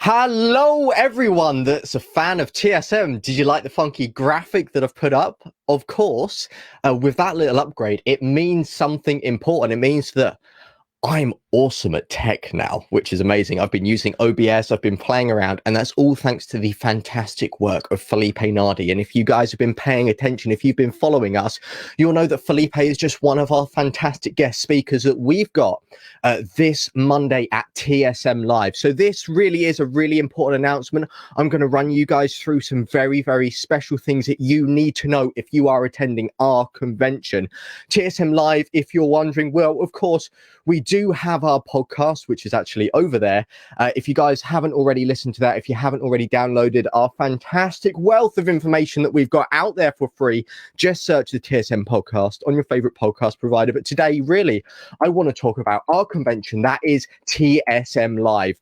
Hello, everyone that's a fan of TSM. Did you like the funky graphic that I've put up? Of course, with that little upgrade, it means something important. It means that I'm awesome at tech now, which is amazing. I've been using OBS, I've been playing around, and that's all thanks to the fantastic work of Felippe Nardi. And if you guys have been paying attention, if you've been following us, you'll know that Felippe is just one of our fantastic guest speakers that we've got this Monday at TSM Live. So this really is a really important announcement. I'm going to run you guys through some very, very special things that you need to know if you are attending our convention. TSM Live, if you're wondering, well, of course, we do have our podcast, which is actually over there. If you guys haven't already listened to that, if you haven't already downloaded our fantastic wealth of information that we've got out there for free, just search the TSM podcast on your favorite podcast provider. But today, really, I want to talk about our convention. That is TSM Live.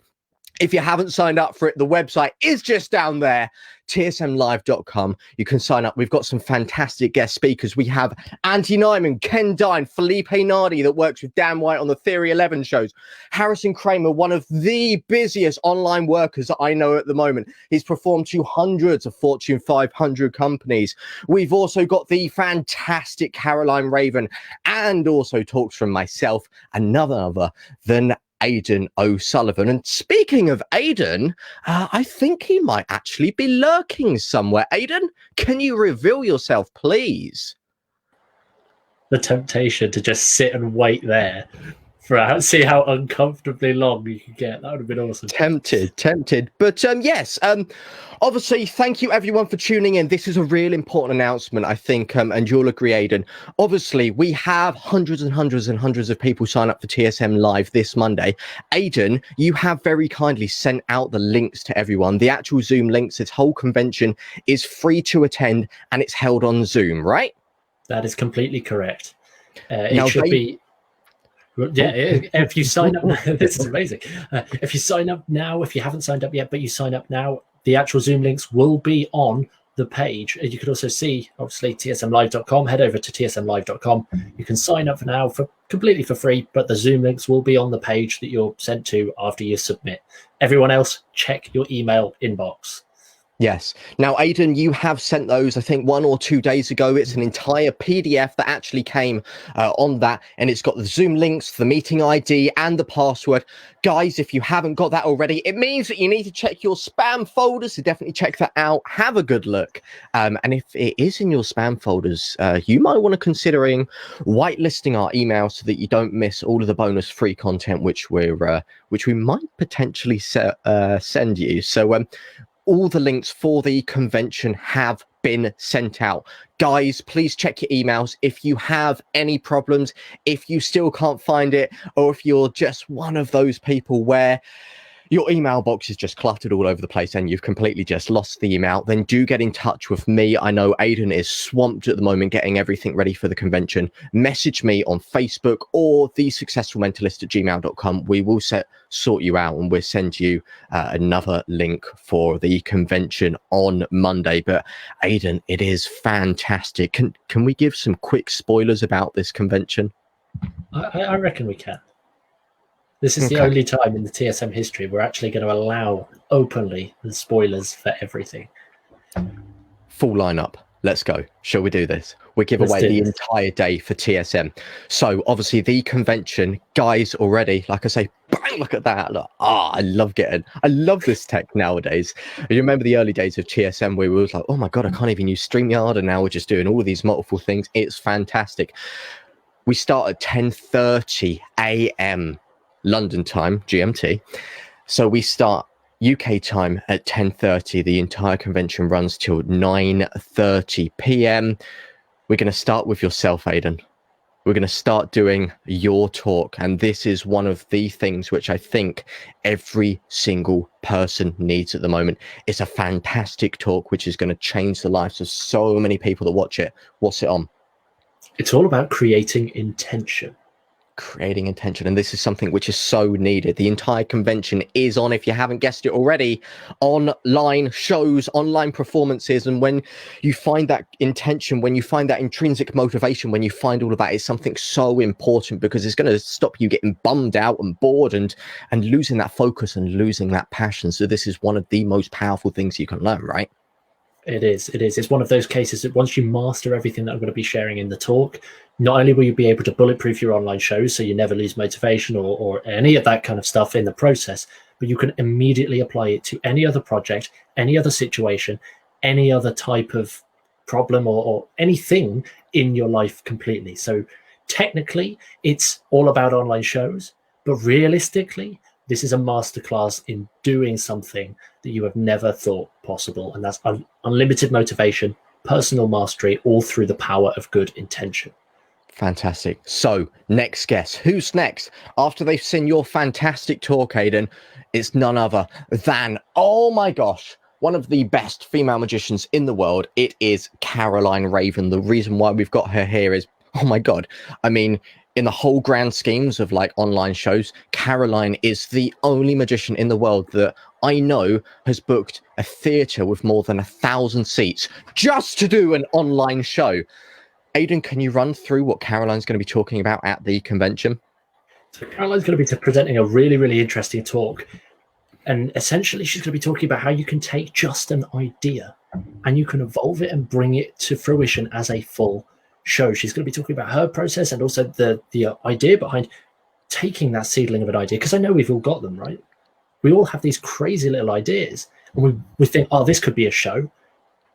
If you haven't signed up for it, the website is just down there, tsmlive.com. You can sign up. We've got some fantastic guest speakers. We have Andy Nyman, Dyne, Felippe Nardi that works with Dan White on the Theory 11 shows, Harrison Kramer, one of the busiest online workers that I know at the moment. He's performed to hundreds of Fortune 500 companies. We've also got the fantastic Caroline Ravn, and also talks from myself, another other than Aidan O'Sullivan. And speaking of Aidan, I think he might actually be lurking somewhere. Aidan, can you reveal yourself, please? The temptation to just sit and wait there for see how uncomfortably long you can get. That would have been awesome. Tempted. But yes, obviously, thank you everyone for tuning in. This is a real important announcement, I think, and you'll agree, Aidan. Obviously, we have hundreds and hundreds and hundreds of people sign up for TSM Live this Monday. Aidan, you have very kindly sent out the links to everyone. The actual Zoom links, this whole convention is free to attend, and it's held on Zoom, right? That is completely correct. It should be... Yeah, if you sign up, this is amazing. If you sign up now, if you haven't signed up yet, but you sign up now, the actual Zoom links will be on the page. You can also see, obviously, tsmlive.com. Head over to tsmlive.com. You can sign up for now completely for free, but the Zoom links will be on the page that you're sent to after you submit. Everyone else, check your email inbox. Yes. Now, Aidan, you have sent those, I think, 1 or 2 days ago. It's an entire PDF that actually came on that, and it's got the Zoom links, the meeting ID, and the password. Guys, if you haven't got that already, it means that you need to check your spam folders, so definitely check that out. Have a good look. And if it is in your spam folders, you might want to considering whitelisting our email so that you don't miss all of the bonus free content which we might potentially send you. So all the links for the convention have been sent out. Guys, please check your emails. If you have any problems, if you still can't find it, or if you're just one of those people where your email box is just cluttered all over the place and you've completely just lost the email, then do get in touch with me. I know Aidan is swamped at the moment getting everything ready for the convention. Message me on Facebook or thesuccessfulmentalist@gmail.com. We will sort you out, and we'll send you another link for the convention on Monday. But Aidan, it is fantastic. Can we give some quick spoilers about this convention? I reckon we can. This is the only time in the TSM history we're actually going to allow openly the spoilers for everything. Full lineup. Let's go. Shall we do this? We give away the entire day for TSM. So obviously the convention, guys, already, like I say, bang, look at that. Look, I love this tech nowadays. You remember the early days of TSM where we was like, oh my God, I can't even use StreamYard. And now we're just doing all of these multiple things. It's fantastic. We start at 10:30 a.m. London time, GMT. So we start UK time at 10:30. The entire convention runs till 9:30 p.m. We're going to start with yourself, Aidan. We're going to start doing your talk. And this is one of the things which I think every single person needs at the moment. It's a fantastic talk, which is going to change the lives of so many people that watch it. What's it on? It's all about creating intention. creating intention, and this is something which is so needed. The entire convention is on, if you haven't guessed it already, online shows, online performances. And when you find that intention, when you find that intrinsic motivation, when you find all of that, it's something so important, because it's going to stop you getting bummed out and bored and losing that focus and losing that passion. So this is one of the most powerful things you can learn, right? It is. It's one of those cases that once you master everything that I'm going to be sharing in the talk, not only will you be able to bulletproof your online shows so you never lose motivation or any of that kind of stuff in the process, but you can immediately apply it to any other project, any other situation, any other type of problem or anything in your life completely. So technically, it's all about online shows, but realistically, this is a masterclass in doing something that you have never thought possible. And that's unlimited motivation, personal mastery, all through the power of good intention. Fantastic. So next guest, who's next? After they've seen your fantastic talk, Aidan, it's none other than, oh my gosh, one of the best female magicians in the world. It is Caroline Ravn. The reason why we've got her here is, oh my God, I mean, in the whole grand schemes of like online shows, Caroline is the only magician in the world that I know has booked a theatre with more than 1,000 seats just to do an online show. Aidan, can you run through what Caroline's going to be talking about at the convention? So Caroline's going to be presenting a really, really interesting talk. And essentially, she's going to be talking about how you can take just an idea and you can evolve it and bring it to fruition as a full show. She's going to be talking about her process and also the idea behind taking that seedling of an idea, because I know we've all got them, right? We all have these crazy little ideas and we think, oh, this could be a show.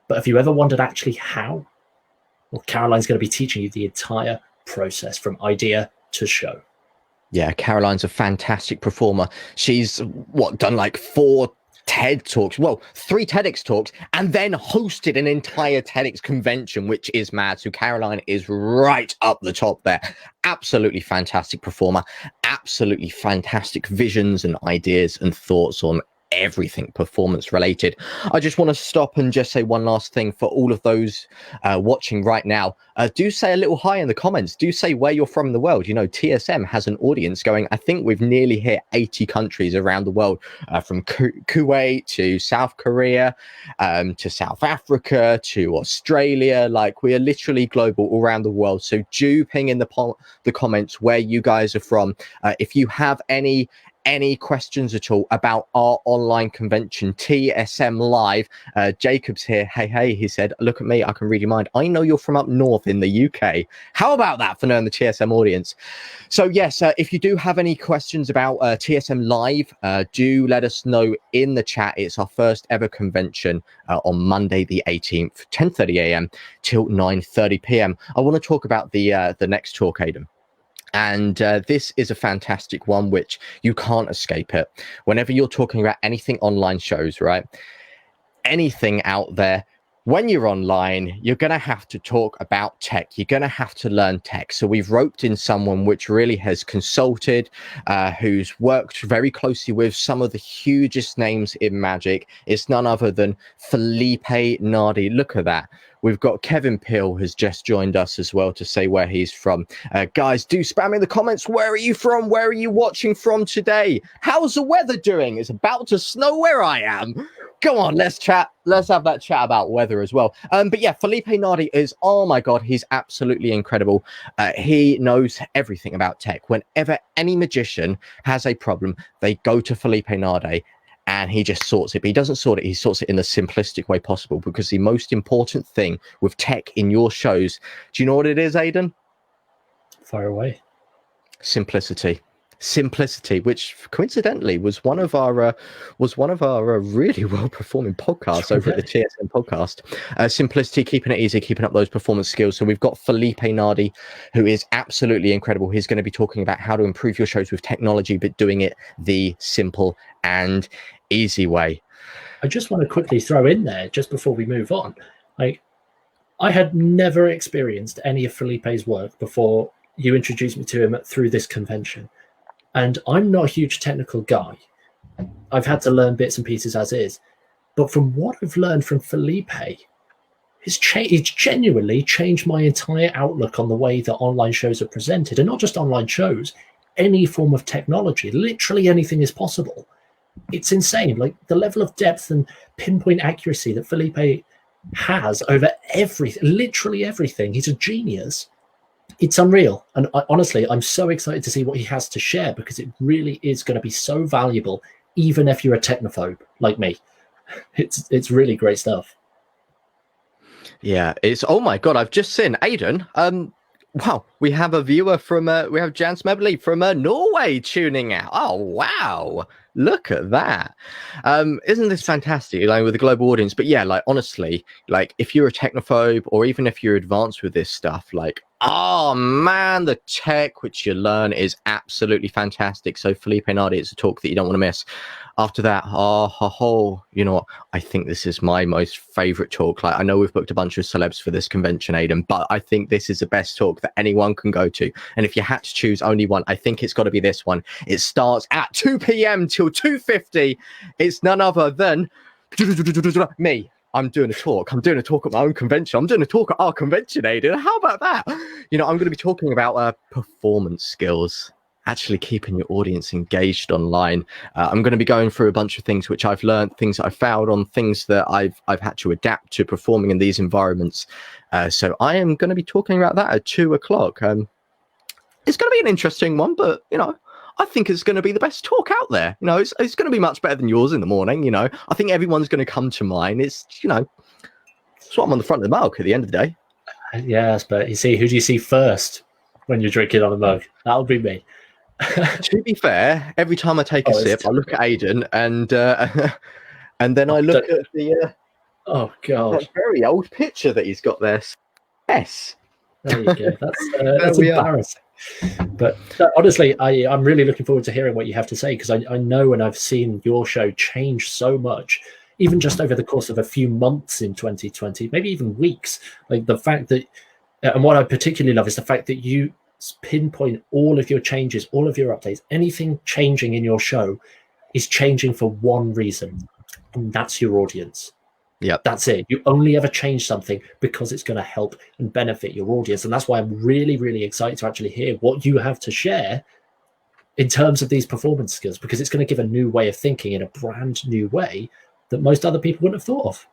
But have you ever wondered actually how? Well, Caroline's going to be teaching you the entire process from idea to show. Yeah, Caroline's a fantastic performer. She's done like 4 TED talks, well, 3 TEDx talks, and then hosted an entire TEDx convention, which is mad. So Caroline is right up the top there. Absolutely fantastic performer, absolutely fantastic visions and ideas and thoughts on everything performance related. I just want to stop and just say one last thing for all of those watching right now. Do say a little hi in the comments. Do say where you're from in the world. You know, TSM has an audience going, I think we've nearly hit 80 countries around the world, from Kuwait to South Korea, to South Africa, to Australia. Like, we are literally global all around the world. So do ping in the comments where you guys are from. If you have any questions at all about our online convention, TSM Live. Jacob's here. Hey, he said, look at me, I can read your mind. I know you're from up north in the UK. How about that for knowing the TSM audience? So yes, if you do have any questions about TSM Live, do let us know in the chat. It's our first ever convention on Monday the 18th, 10:30 a.m. till 9:30 p.m. I want to talk about the next talk, Aidan. And this is a fantastic one, which you can't escape it. Whenever you're talking about anything online shows, right? Anything out there, when you're online, you're going to have to talk about tech. You're going to have to learn tech. So we've roped in someone which really has consulted, who's worked very closely with some of the hugest names in magic. It's none other than Felippe Nardi. Look at that. We've got Kevin Peel has just joined us as well to say where he's from. Guys, do spam in the comments. Where are you from? Where are you watching from today? How's the weather doing? It's about to snow where I am. Go on, let's chat. Let's have that chat about weather as well. But yeah, Felippe Nardi is, oh my God, he's absolutely incredible. He knows everything about tech. Whenever any magician has a problem, they go to Felippe Nardi. And he just sorts it, but he doesn't sort it. He sorts it in the simplistic way possible, because the most important thing with tech in your shows, do you know what it is, Aidan? Fire away. Simplicity, which coincidentally was one of our really well performing podcasts over at the TSM podcast. Simplicity, keeping it easy, keeping up those performance skills. So we've got Felippe Nardi, who is absolutely incredible. He's going to be talking about how to improve your shows with technology, but doing it the simple and easy way. I just want to quickly throw in there, just before we move on, like, I had never experienced any of Felippe's work before you introduced me to him through this convention. And I'm not a huge technical guy. I've had to learn bits and pieces as is. But from what I've learned from Felippe, it's genuinely changed my entire outlook on the way that online shows are presented. And not just online shows, any form of technology. Literally anything is possible. It's insane. Like the level of depth and pinpoint accuracy that Felippe has over literally everything. He's a genius. It's unreal. And honestly, I'm so excited to see what he has to share, because it really is going to be so valuable, even if you're a technophobe like me. It's really great stuff. Yeah, it's, oh my God, I've just seen Aidan. Wow, we have a viewer from, we have Jan Smedley from Norway tuning out. Oh, wow. Look at that. Isn't this fantastic, like with the global audience? But yeah, like honestly, like if you're a technophobe or even if you're advanced with this stuff, like, oh man, the tech which you learn is absolutely fantastic. So Felippe Nardi, it's a talk that you don't want to miss. After that, you know what? I think this is my most favorite talk. Like, I know we've booked a bunch of celebs for this convention, Aidan, but I think this is the best talk that anyone can go to. And if you had to choose only one, I think it's got to be this one. It starts at 2 p.m. till 2:50. It's none other than me. I'm doing a talk. I'm doing a talk at my own convention. I'm doing a talk at our convention, Aidan. How about that? You know, I'm going to be talking about performance skills, actually keeping your audience engaged online. I'm going to be going through a bunch of things which I've learned, things that I've found on, things that I've had to adapt to performing in these environments. So I am going to be talking about that at 2 o'clock. It's going to be an interesting one, but, you know, I think it's going to be the best talk out there. You know, it's going to be much better than yours in the morning. You know, I think everyone's going to come to mine. It's, you know, it's what I'm on the front of the mug at the end of the day. Yes, but you see, who do you see first when you're drinking on a mug? That'll be me. To be fair, every time I take a sip, I look at Aidan and then I look at the oh god, that very old picture that he's got there. Yes, there you go. That's embarrassing. But honestly, I'm really looking forward to hearing what you have to say, because I know and I've seen your show change so much, even just over the course of a few months in 2020, maybe even weeks. Like the fact that, and what I particularly love is the fact that you pinpoint all of your changes, all of your updates, anything changing in your show is changing for one reason, and that's your audience. Yeah, that's it. You only ever change something because it's going to help and benefit your audience. And that's why I'm really, really excited to actually hear what you have to share in terms of these performance skills, because it's going to give a new way of thinking in a brand new way that most other people wouldn't have thought of.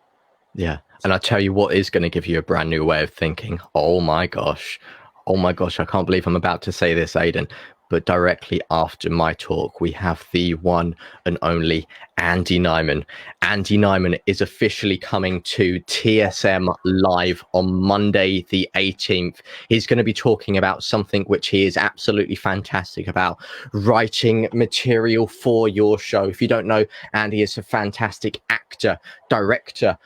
Yeah. And I tell you what is going to give you a brand new way of thinking. Oh my gosh. I can't believe I'm about to say this, Aidan. But directly after my talk, we have the one and only Andy Nyman. Andy Nyman is officially coming to TSM Live on Monday, the 18th. He's going to be talking about something which he is absolutely fantastic about, writing material for your show. If you don't know, Andy is a fantastic actor, director,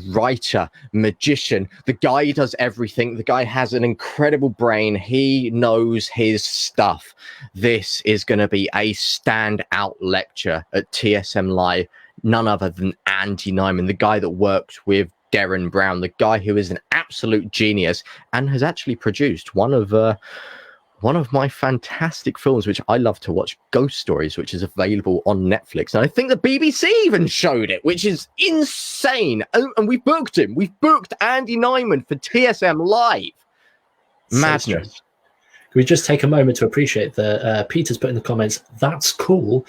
writer, magician. The guy does everything. The guy has an incredible brain. He knows his stuff. This is going to be a standout lecture at TSM Live. None other than Andy Nyman, the guy that worked with Darren Brown, the guy who is an absolute genius and has actually produced one of my fantastic films, which I love to watch, Ghost Stories, which is available on Netflix. And I think the BBC even showed it, which is insane. And we've booked him. We've booked Andy Nyman for TSM Live. Madness. So can we just take a moment to appreciate that Peter's put in the comments, that's cool.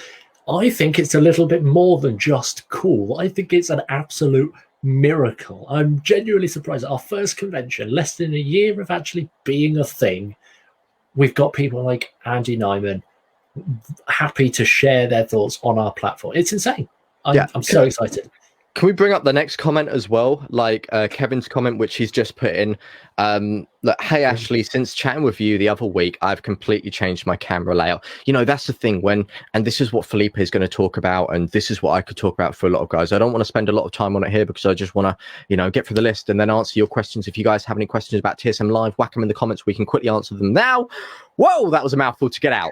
I think it's a little bit more than just cool. I think it's an absolute miracle. I'm genuinely surprised at our first convention, less than a year of actually being a thing, we've got people like Andy Nyman happy to share their thoughts on our platform. It's insane. I'm so excited. Can we bring up the next comment as well? Like Kevin's comment, which he's just put in. That, hey, Ashley, since chatting with you the other week, I've completely changed my camera layout. You know, that's the thing and this is what Felippe is going to talk about. And this is what I could talk about for a lot of guys. I don't want to spend a lot of time on it here because I just want to, you know, get through the list and then answer your questions. If you guys have any questions about TSM Live, whack them in the comments. We can quickly answer them now. Whoa, that was a mouthful to get out.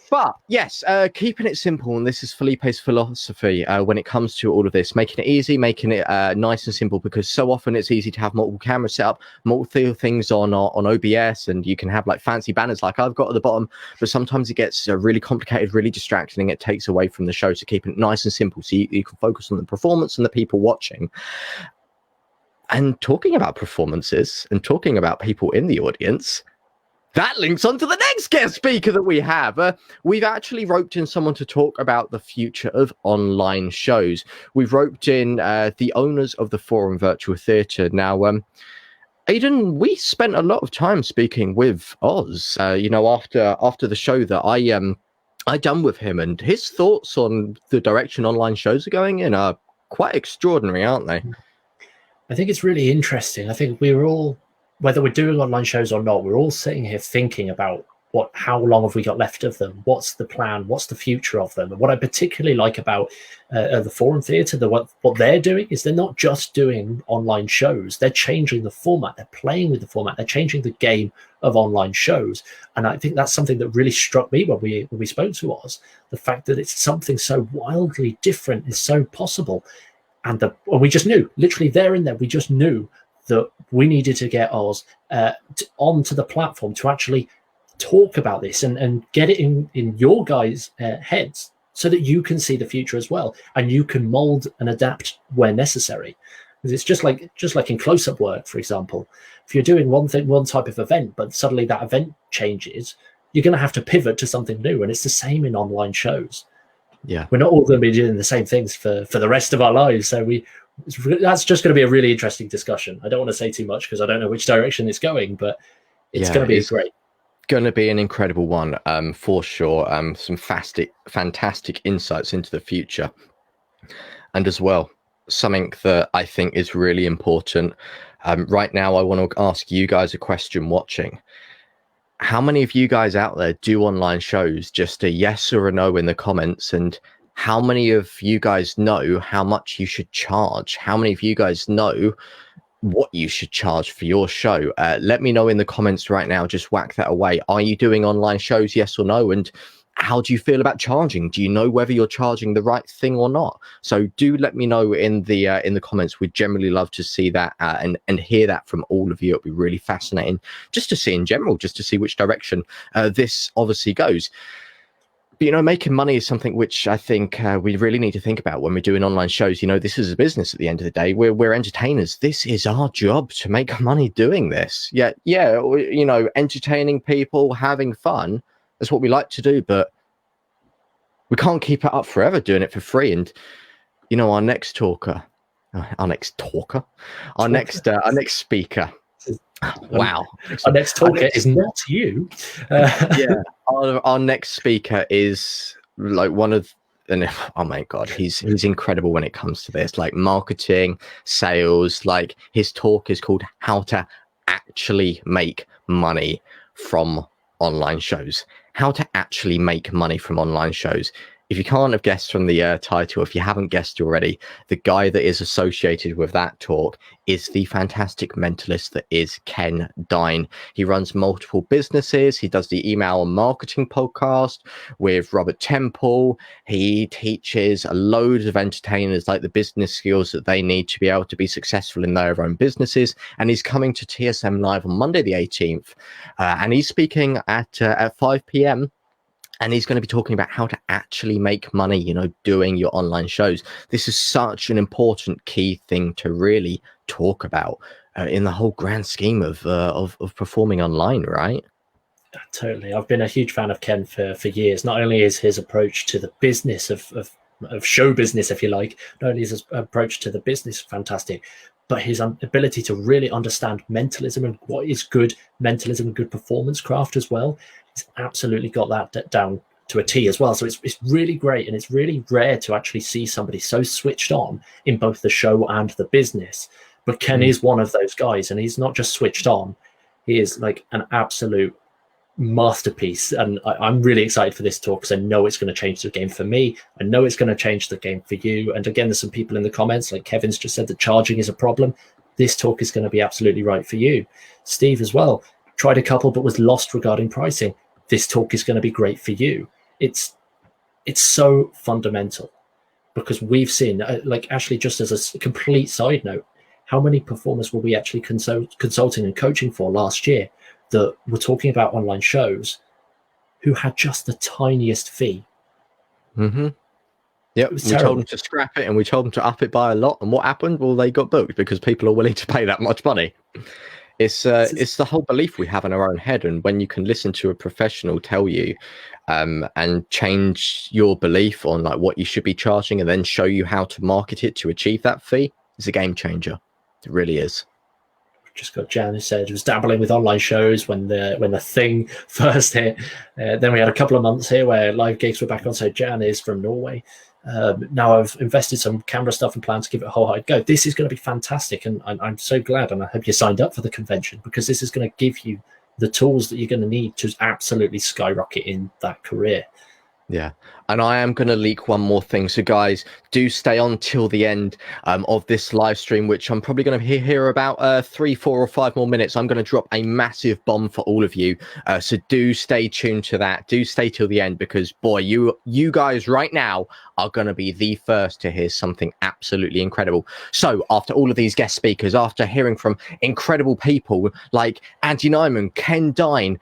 But yes, keeping it simple. And this is Felippe's philosophy when it comes to all of this, making it easy, making it nice and simple, because so often it's easy to have multiple cameras set up, multiple things on OBS, and you can have like fancy banners like I've got at the bottom, but sometimes it gets really complicated, really distracting, and it takes away from the show. So keeping it nice and simple so you can focus on the performance and the people watching. And talking about performances and talking about people in the audience, that links on to the next guest speaker that we have. We've actually roped in someone to talk about the future of online shows. We've roped in the owners of the Forum Virtual Theatre. Now, Aidan, we spent a lot of time speaking with Oz, after the show that I done with him, and his thoughts on the direction online shows are going in are quite extraordinary, aren't they? I think it's really interesting. I think we're all, whether we're doing online shows or not, we're all sitting here thinking about how long have we got left of them? What's the plan? What's the future of them? And what I particularly like about the Forum Theatre, what they're doing is they're not just doing online shows. They're changing the format. They're playing with the format. They're changing the game of online shows. And I think that's something that really struck me when we spoke to Oz. The fact that it's something so wildly different is so possible. And we just knew, literally there and then, we just knew that we needed to get Oz onto the platform to actually talk about this and get it in your guys' heads so that you can see the future as well, and you can mold and adapt where necessary. Because it's just like in close-up work, for example. If you're doing one type of event, but suddenly that event changes, you're going to have to pivot to something new. And it's the same in online shows. Yeah, we're not all going to be doing the same things for the rest of our lives. So that's just going to be a really interesting discussion. I don't want to say too much because I don't know which direction it's going, but it's going to be great. Going to be an incredible one, for sure. Some fantastic insights into the future, and as well, something that I think is really important. Right now, I want to ask you guys a question watching. How many of you guys out there do online shows? Just a yes or a no in the comments. And how many of you guys know how much you should charge? How many of you guys know what you should charge for your show? Let me know in the comments right now. Just whack that away. Are you doing online shows, yes or no? And how do you feel about charging? Do you know whether you're charging the right thing or not? So do let me know in the comments. We'd generally love to see that and hear that from all of you. It'll be really fascinating just to see in general, just to see which direction this obviously goes. But, making money is something which I think we really need to think about when we're doing online shows. This is a business at the end of the day. We're entertainers. This is our job to make money doing this. Yeah, entertaining people, having fun. That's what we like to do, but we can't keep it up forever doing it for free. And, our next speaker. Wow. Our next talker is not you. Yeah. Our next speaker is like oh my God, he's incredible when it comes to this, like marketing, sales. Like his talk is called How to Actually Make Money from Online Shows. How to actually make money from online shows. If you can't have guessed from the title, if you haven't guessed already, the guy that is associated with that talk is the fantastic mentalist that is Ken Dyne. He runs multiple businesses. He does the email and marketing podcast with Robert Temple. He teaches a load of entertainers like the business skills that they need to be able to be successful in their own businesses. And he's coming to TSM Live on Monday the 18th. And he's speaking at 5 p.m. And he's going to be talking about how to actually make money, doing your online shows. This is such an important key thing to really talk about in the whole grand scheme of performing online, right? Totally. I've been a huge fan of Ken for years. Not only is his approach to the business of show business, if you like, not only is his approach to the business fantastic, but his ability to really understand mentalism and what is good mentalism and good performance craft as well. He's absolutely got that down to a T as well. So it's really great, and it's really rare to actually see somebody so switched on in both the show and the business. But Ken is one of those guys, and he's not just switched on. He is like an absolute masterpiece, and I'm really excited for this talk because I know it's going to change the game for me. I know it's going to change the game for you. And again, there's some people in the comments, like Kevin's just said, that charging is a problem. This talk is going to be absolutely right for you. Steve as well tried a couple but was lost regarding pricing. This talk is going to be great for you. It's so fundamental, because we've seen, like Ashley, just as a complete side note, how many performers were we actually consulting and coaching for last year that were talking about online shows who had just the tiniest fee? Yeah, Yep, we told them to scrap it and we told them to up it by a lot. And what happened? Well, they got booked because people are willing to pay that much money. It's the whole belief we have in our own head. And when you can listen to a professional tell you and change your belief on like what you should be charging and then show you how to market it to achieve that fee, it's a game changer. It really is. Just got Jan who said was dabbling with online shows when the thing first hit. Then we had a couple of months here where live gigs were back on. So Jan is from Norway. Now I've invested some camera stuff and plan to give it a whole hard go. This is going to be fantastic, and I'm so glad, and I hope you signed up for the convention, because this is going to give you the tools that you're going to need to absolutely skyrocket in that career. Yeah, and I am going to leak one more thing. So guys, do stay on till the end of this live stream, which I'm probably going to hear about 3, 4 or 5 more minutes. I'm going to drop a massive bomb for all of you. So do stay tuned to that. Do stay till the end, because boy, you guys right now are going to be the first to hear something absolutely incredible. So after all of these guest speakers, after hearing from incredible people like Andy Nyman, Dyne,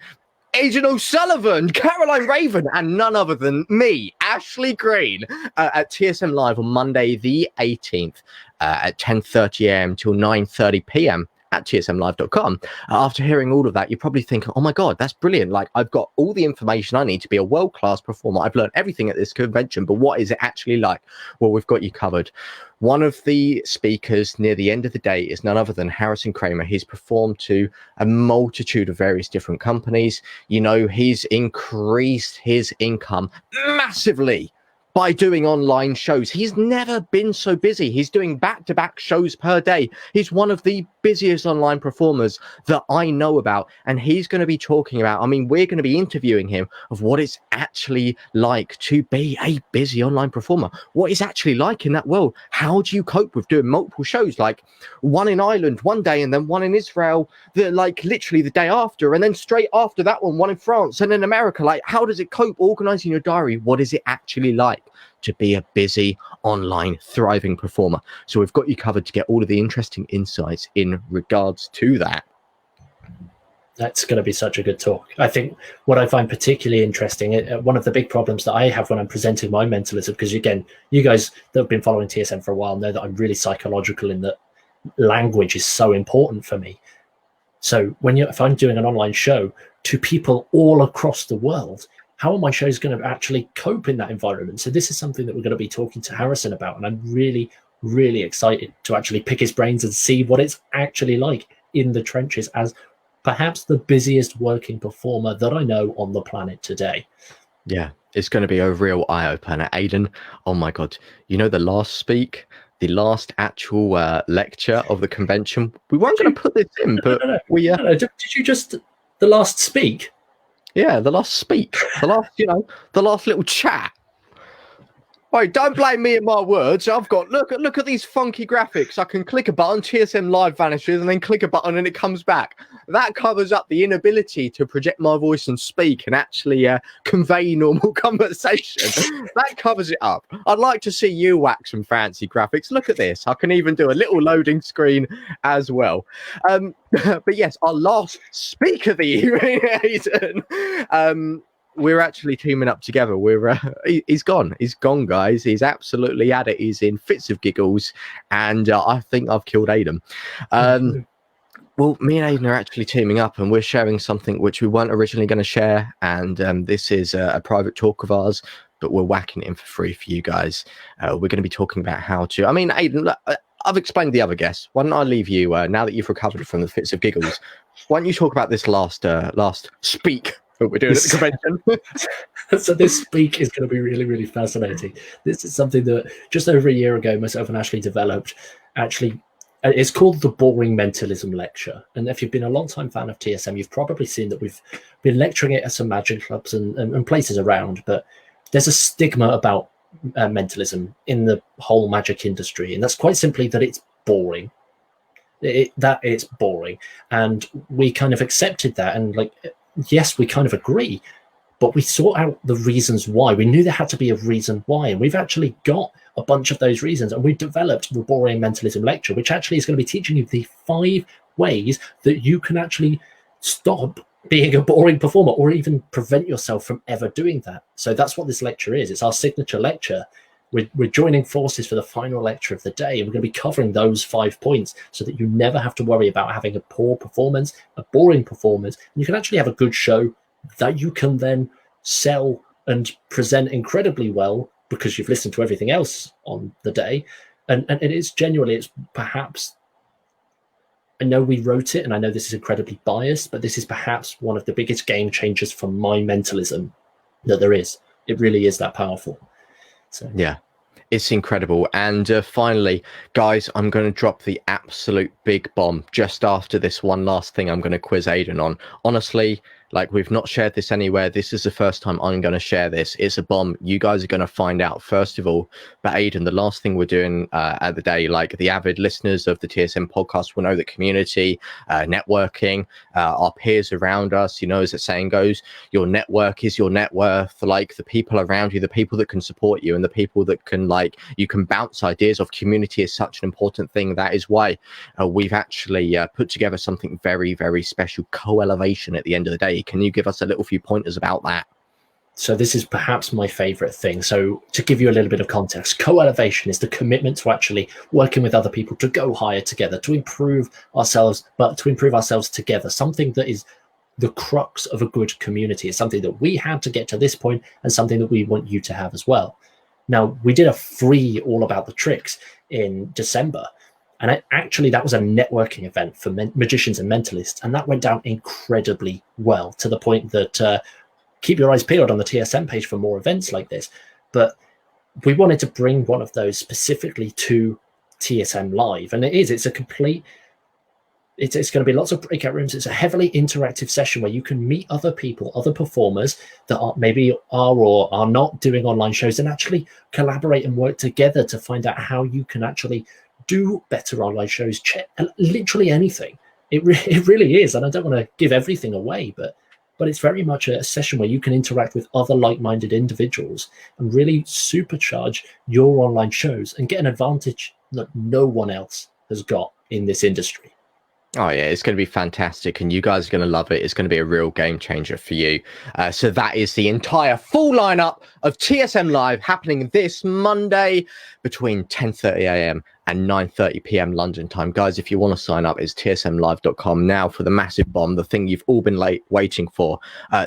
Aidan O'Sullivan, Caroline Ravn, and none other than me, Ashley Green, at TSM Live on Monday the 18th at 10:30 a.m. till 9:30 p.m. at tsmlive.com. After hearing all of that, you probably think, oh my God, that's brilliant. Like, I've got all the information I need to be a world-class performer. I've learned everything at this convention, but what is it actually like? Well, we've got you covered. One of the speakers near the end of the day is none other than Kramer. He's performed to a multitude of various different companies. You know, he's increased his income massively by doing online shows. He's never been so busy. He's doing back-to-back shows per day. He's one of the busiest online performers that I know about. And he's going to be talking about, I mean, we're going to be interviewing him of what it's actually like to be a busy online performer. What is actually like in that world? How do you cope with doing multiple shows? Like one in Ireland one day and then one in Israel, like literally the day after. And then straight after that one in France and in America. Like, how does it cope organizing your diary? What is it actually like to be a busy online thriving performer? So we've got you covered to get all of the interesting insights in regards to that. That's going to be such a good talk. I think what I find particularly interesting, one of the big problems that I have when I'm presenting my mentalism, because again, you guys that have been following TSM for a while know that I'm really psychological in that language is so important for me. So if I'm doing an online show to people all across the world, how are my shows going to actually cope in that environment? So this is something that we're going to be talking to Harrison about, and I'm really, really excited to actually pick his brains and see what it's actually like in the trenches as perhaps the busiest working performer that I know on the planet today. Yeah, it's going to be a real eye-opener. Aidan, oh my God, you know the last actual lecture of the convention, we weren't going to put this in, but did you just the last speak? Yeah, the last speak, the last little chat. Wait, don't blame me and my words. I've got look at these funky graphics. I can click a button, TSM Live vanishes, and then click a button and it comes back. That covers up the inability to project my voice and speak and actually convey normal conversation. That covers it up. I'd like to see you whack some fancy graphics. Look at this. I can even do a little loading screen as well. But yes, our last speak of the evening, Aidan. We're actually teaming up together. He's gone, guys. He's absolutely at it. He's in fits of giggles, and I think I've killed Aidan. Well, me and Aidan are actually teaming up, and we're sharing something which we weren't originally going to share. And this is a private talk of ours, but we're whacking it in for free for you guys. We're going to be talking about how to. I mean, Aidan, look, I've explained the other guests. Why don't I leave you now that you've recovered from the fits of giggles? Why don't you talk about this last speak that we're doing at the convention? So this speak is going to be really, really fascinating. This is something that just over a year ago, myself and Ashley developed. Actually, it's called the Boring Mentalism Lecture. And if you've been a long-time fan of TSM, you've probably seen that we've been lecturing it at some magic clubs and places around. But there's a stigma about mentalism in the whole magic industry, and that's quite simply that it's boring. That it's boring, and we kind of accepted that, and yes, we kind of agree, but we sought out the reasons why. We knew there had to be a reason why, and we've actually got a bunch of those reasons, and we developed the Boring Mentalism Lecture, which actually is going to be teaching you the 5 ways that you can actually stop being a boring performer, or even prevent yourself from ever doing that. So that's what this lecture is. It's our signature lecture, we're joining forces for the final lecture of the day, and we're going to be covering those 5 points so that you never have to worry about having a poor performance, a boring performance, and you can actually have a good show that you can then sell and present incredibly well because you've listened to everything else on the day. And it is genuinely, it's perhaps, I know we wrote it and I know this is incredibly biased, but this is perhaps one of the biggest game changers for my mentalism that there is. It really is that powerful. So yeah, it's incredible. And finally, guys, I'm going to drop the absolute big bomb just after this one last thing I'm going to quiz Aidan on. Honestly, like, we've not shared this anywhere. This is the first time I'm going to share this. It's a bomb. You guys are going to find out first of all. But Aidan, the last thing we're doing at the day, like the avid listeners of the TSM podcast will know that community, networking, our peers around us, you know, as the saying goes, your network is your net worth. Like, the people around you, the people that can support you, and the people that can, like, you can bounce ideas off. Community is such an important thing. That is why we've actually put together something very, very special, co-elevation at the end of the day. Can you give us a little few pointers about that? So this is perhaps my favorite thing. So to give you a little bit of context, co-elevation is the commitment to actually working with other people to go higher together, to improve ourselves, but to improve ourselves together. Something that is the crux of a good community. It's something that we had to get to this point and something that we want you to have as well. Now, we did a free All About the Tricks in December. And that was a networking event for magicians and mentalists. And that went down incredibly well, to the point that keep your eyes peeled on the TSM page for more events like this. But we wanted to bring one of those specifically to TSM Live. And it's a complete, it's going to be lots of breakout rooms. It's a heavily interactive session where you can meet other people, other performers that are or are not doing online shows, and actually collaborate and work together to find out how you can actually do better online shows, literally anything. It really is. And I don't want to give everything away, but it's very much a session where you can interact with other like-minded individuals and really supercharge your online shows and get an advantage that no one else has got in this industry. Oh yeah, it's going to be fantastic, and you guys are going to love it. It's going to be a real game changer for you. So that is the entire full lineup of TSM Live happening this Monday between 10:30 a.m. and 9:30 p.m. London time. Guys, if you want to sign up, it's tsmlive.com now for the massive bomb, the thing you've all been waiting for.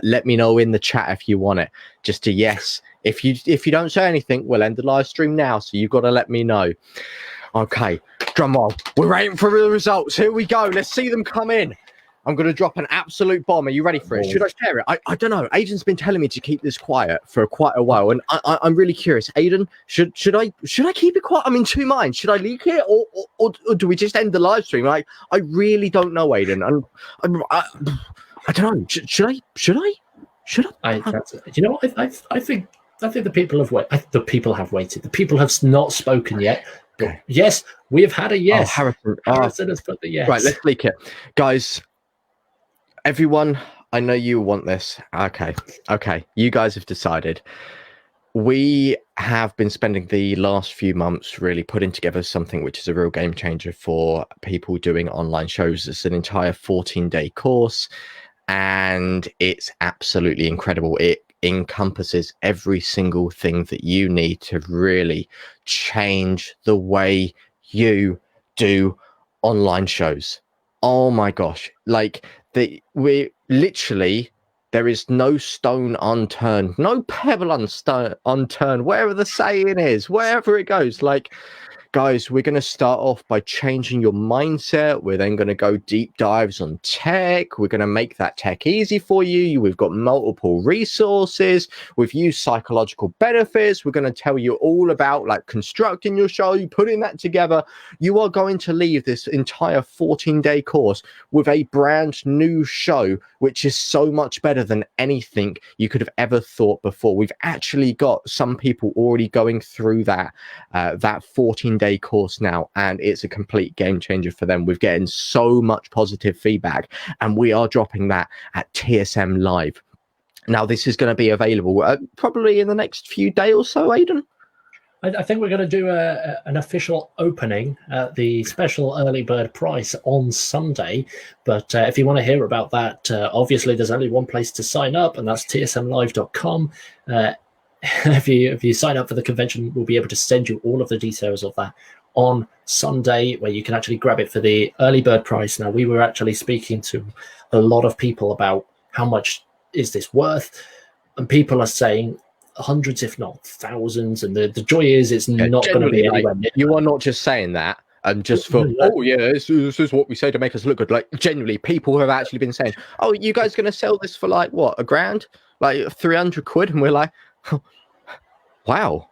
Let me know in the chat if you want it. Just a yes. If you don't say anything, we'll end the live stream now. So you've got to let me know. Okay, drum roll. We're waiting for the results. Here we go. Let's see them come in. I'm going to drop an absolute bomb. Are you ready for it? Should I share it? I don't know. Aidan's been telling me to keep this quiet for quite a while, and I'm really curious. Aidan, should I keep it quiet? I'm in two minds. Should I leak it, or do we just end the live stream? Like, I really don't know, Aidan. I don't know. Should I? You know what? I think the people have waited. The people have waited. The people have not spoken yet. Okay. Yes, we have had a yes. Oh, Harrison has put the yes. Right, let's leak it. Guys, everyone, I know you want this. Okay. You guys have decided. We have been spending the last few months really putting together something which is a real game changer for people doing online shows. It's an entire 14-day course, and it's absolutely incredible. It encompasses every single thing that you need to really change the way you do online shows. Oh my gosh, like we literally, there is no stone unturned, no pebble unturned, wherever the saying is, wherever it goes. Like, guys, we're going to start off by changing your mindset. We're then going to go deep dives on tech. We're going to make that tech easy for you. We've got multiple resources. We've used psychological benefits. We're going to tell you all about, like, constructing your show, putting that together. You are going to leave this entire 14-day course with a brand new show, which is so much better than anything you could have ever thought before. We've actually got some people already going through that 14-day course now, and it's a complete game changer for them. We're getting so much positive feedback, and we are dropping that at TSM Live. Now, this is going to be available probably in the next few days or so, Aidan. I think we're going to do an official opening at the special early bird price on Sunday. But if you want to hear about that, obviously there's only one place to sign up, and that's tsmlive.com. if you sign up for the convention, we'll be able to send you all of the details of that on Sunday, where you can actually grab it for the early bird price. Now, we were actually speaking to a lot of people about how much is this worth, and people are saying hundreds, if not thousands. And the joy is, it's not going to be anywhere near. You are not just saying that just for this is what we say to make us look good. Like, genuinely, people have actually been saying, "Oh, you guys going to sell this for like what, £1,000, like 300 quid?" And we're like, wow,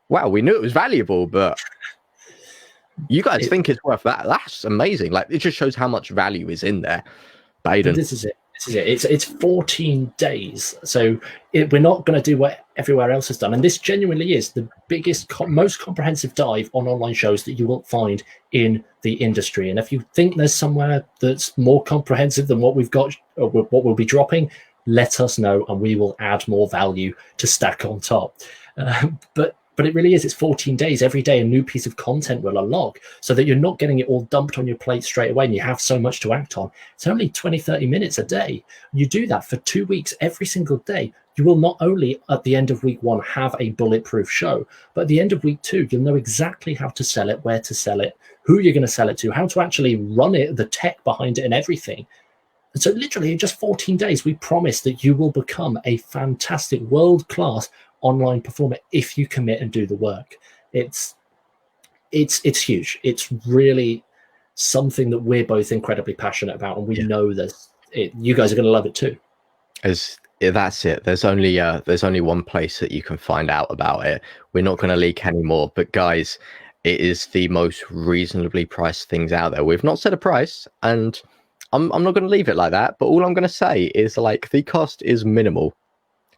we knew it was valuable, but you guys think it's worth that? That's amazing. Like, it just shows how much value is in there. Biden. This is it. It's 14 days, so we're not going to do what everywhere else has done, and this genuinely is the biggest, most comprehensive dive on online shows that you will find in the industry. And if you think there's somewhere that's more comprehensive than what we've got, or what we'll be dropping, let us know, and we will add more value to stack on top. But it really is. It's 14 days. Every day a new piece of content will unlock, so that you're not getting it all dumped on your plate straight away and you have so much to act on. It's only 20-30 minutes a day. You do that for 2 weeks every single day. You will not only at the end of week 1 have a bulletproof show, but at the end of week 2, you'll know exactly how to sell it, where to sell it, who you're going to sell it to, how to actually run it, the tech behind it and everything. And so literally in just 14 days, we promise that you will become a fantastic world-class online performer if you commit and do the work. It's huge. It's really something that we're both incredibly passionate about, and we know that you guys are going to love it too. That's it. There's only one place that you can find out about it. We're not going to leak anymore, but guys, it is the most reasonably priced things out there. We've not set a price, and I'm not going to leave it like that, but all I'm going to say is, like, the cost is minimal.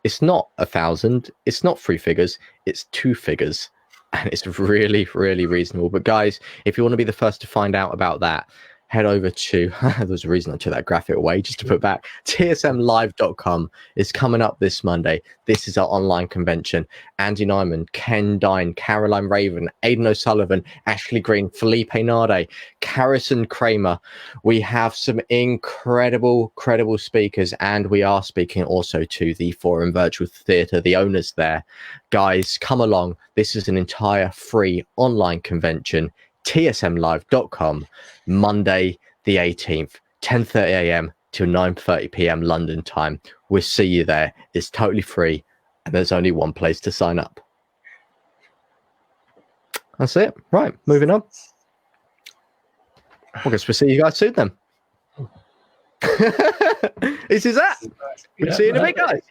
It's not 1,000. It's not 3 figures. It's 2 figures. And it's really, really reasonable. But guys, if you want to be the first to find out about that, head over to, there's a reason I took that graphic away just to put back, tsmlive.com is coming up this Monday. This is our online convention. Andy Nyman, Ken Dyne, Caroline Ravn, Aidan O'Sullivan, Ashley Green, Felippe Nardi, Kramer. We have some incredible speakers, and we are speaking also to the Forum Virtual Theatre, the owners there. Guys, come along. This is an entire free online convention. tsmlive.com, Monday the 18th, 10:30 a.m. till 9:30 p.m. London time. We'll see you there. It's totally free, and there's only one place to sign up. That's it. Right, moving on. I guess we'll see you guys soon then. This is that. We'll see you in a bit, guys.